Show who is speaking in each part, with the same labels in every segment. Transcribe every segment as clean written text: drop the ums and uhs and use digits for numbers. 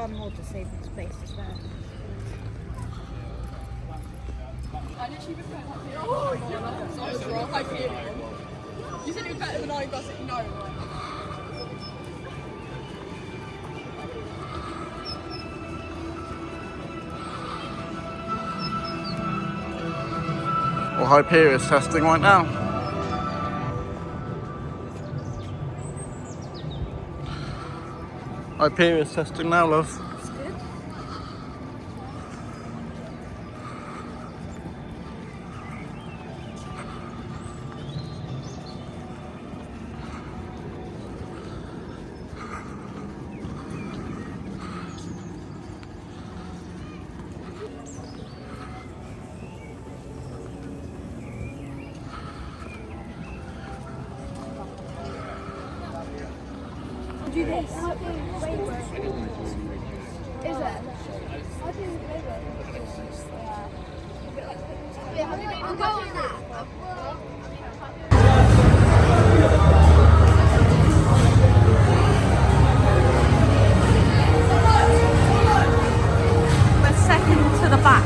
Speaker 1: done more disabled spaces there.
Speaker 2: I literally was going like, oh yeah, I was wrong. Hyperia. You said it was better than I does it, no.
Speaker 3: Well, Hyperia is testing right now. Hyperia is testing now, love.
Speaker 1: That's good. Do this. Is it? Yeah, I'll go on that. We're second to the back.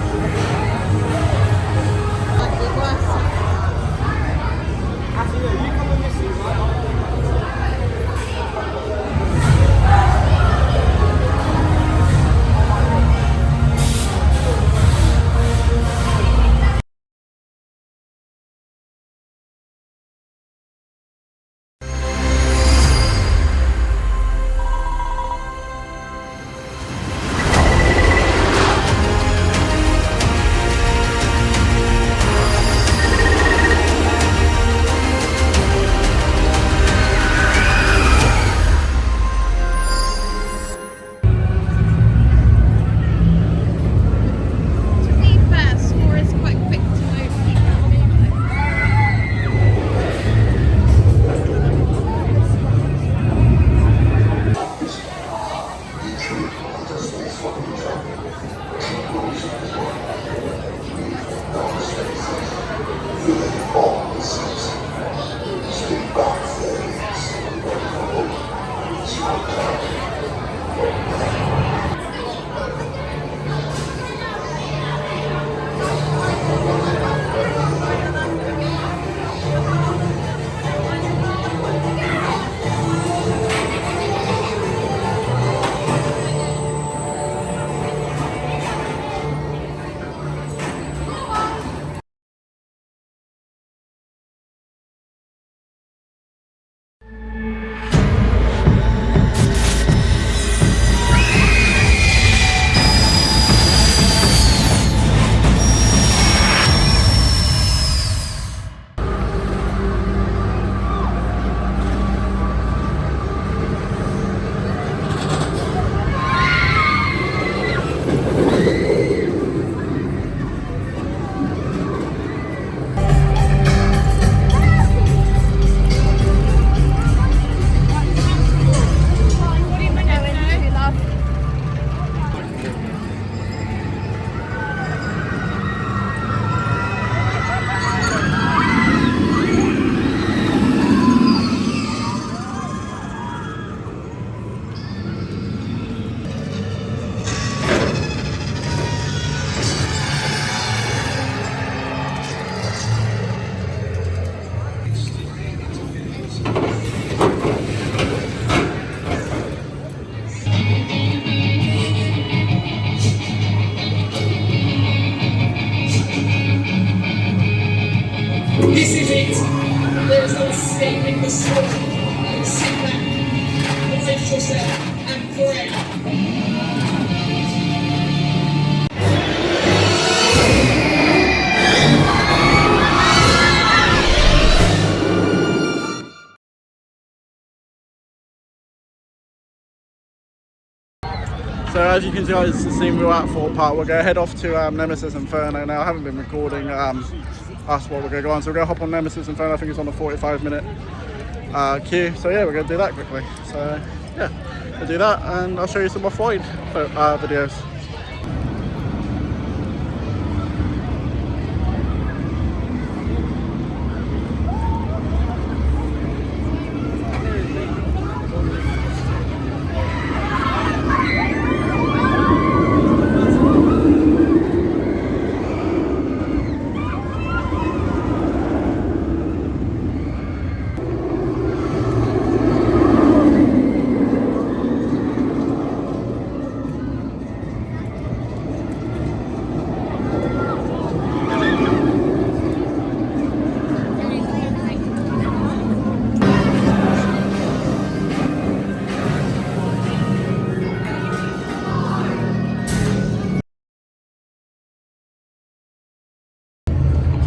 Speaker 4: This is it. There's no saving the soul. Sit back, brace yourself, and pray.
Speaker 3: So as you can guys see, we're at Thorpe Park. We're going to head off to Nemsis Inferno now. I haven't been recording that's what we're going to go on. So we're going to hop on Nemsis Inferno. I think it's on a 45-minute queue. So yeah, we're going to do that quickly. So yeah, we'll do that and I'll show you some off-road videos.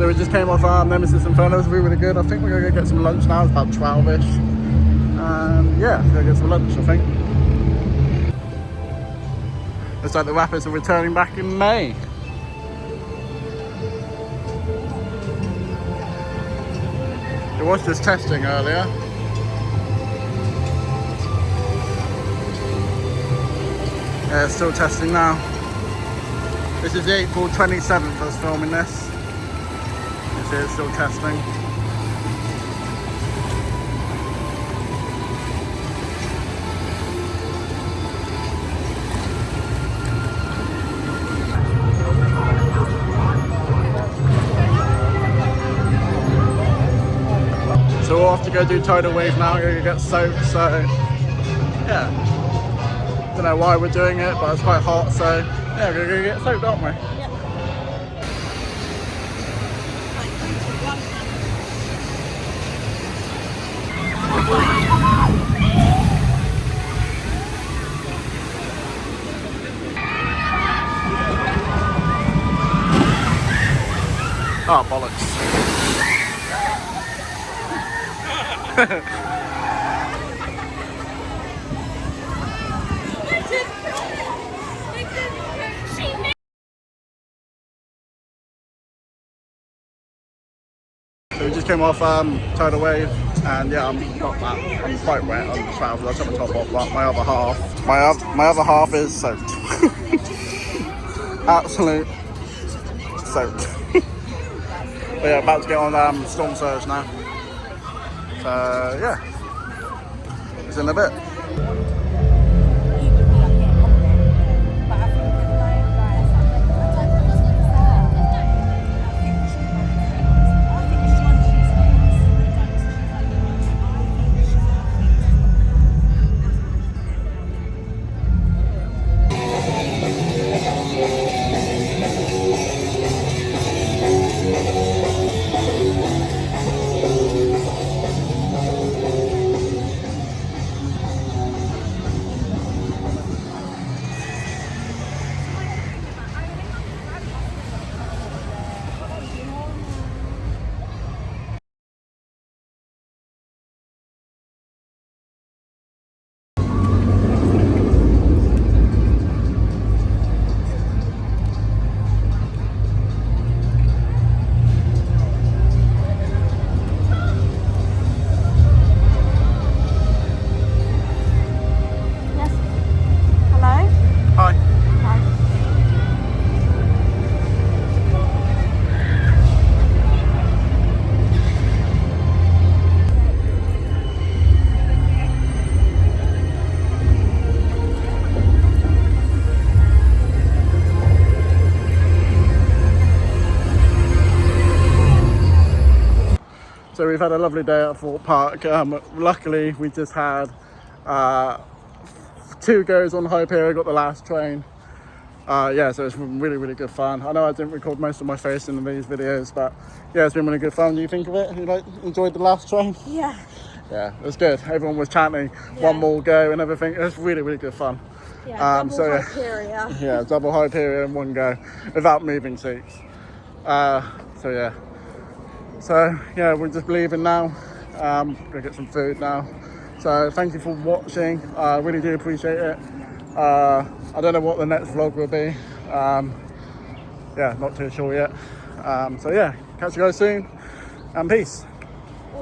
Speaker 3: So we just came off Nemsis Inferno. It was really good. I think we're gonna go get some lunch now. It's about 12ish. And yeah, go get some lunch, I think. Looks like the Rapids are returning back in May. It was just testing earlier. Yeah, it's still testing now. This is April 27th I was filming this. You see it's still testing. So we'll have to go do tidal wave now, we're gonna get soaked, so yeah. Don't know why we're doing it, but it's quite hot, so yeah, we're gonna get soaked, aren't we? Oh, bollocks. So we just came off tidal wave, and yeah, I'm quite wet on the trousers. I took my top off, but my other half is soaked. Absolute soaked. But yeah, about to get on storm surge now. So yeah, it's in a bit. So we've had a lovely day at Thorpe Park. Luckily, we just had 2 goes on Hyperia, got the last train. Yeah, so it's really, really good fun. I know I didn't record most of my face in these videos, but yeah, it's been really good fun. Do you think of it? You enjoyed the last train?
Speaker 1: Yeah.
Speaker 3: Yeah, it was good. Everyone was chanting one more go and everything. It was really, really good fun.
Speaker 1: Yeah, double Hyperia.
Speaker 3: Yeah, double Hyperia in one go without moving seats. So yeah, we're just leaving now. Gonna get some food now. So thank you for watching. I really do appreciate it. I don't know what the next vlog will be. Yeah, not too sure yet. So yeah, catch you guys soon, and peace.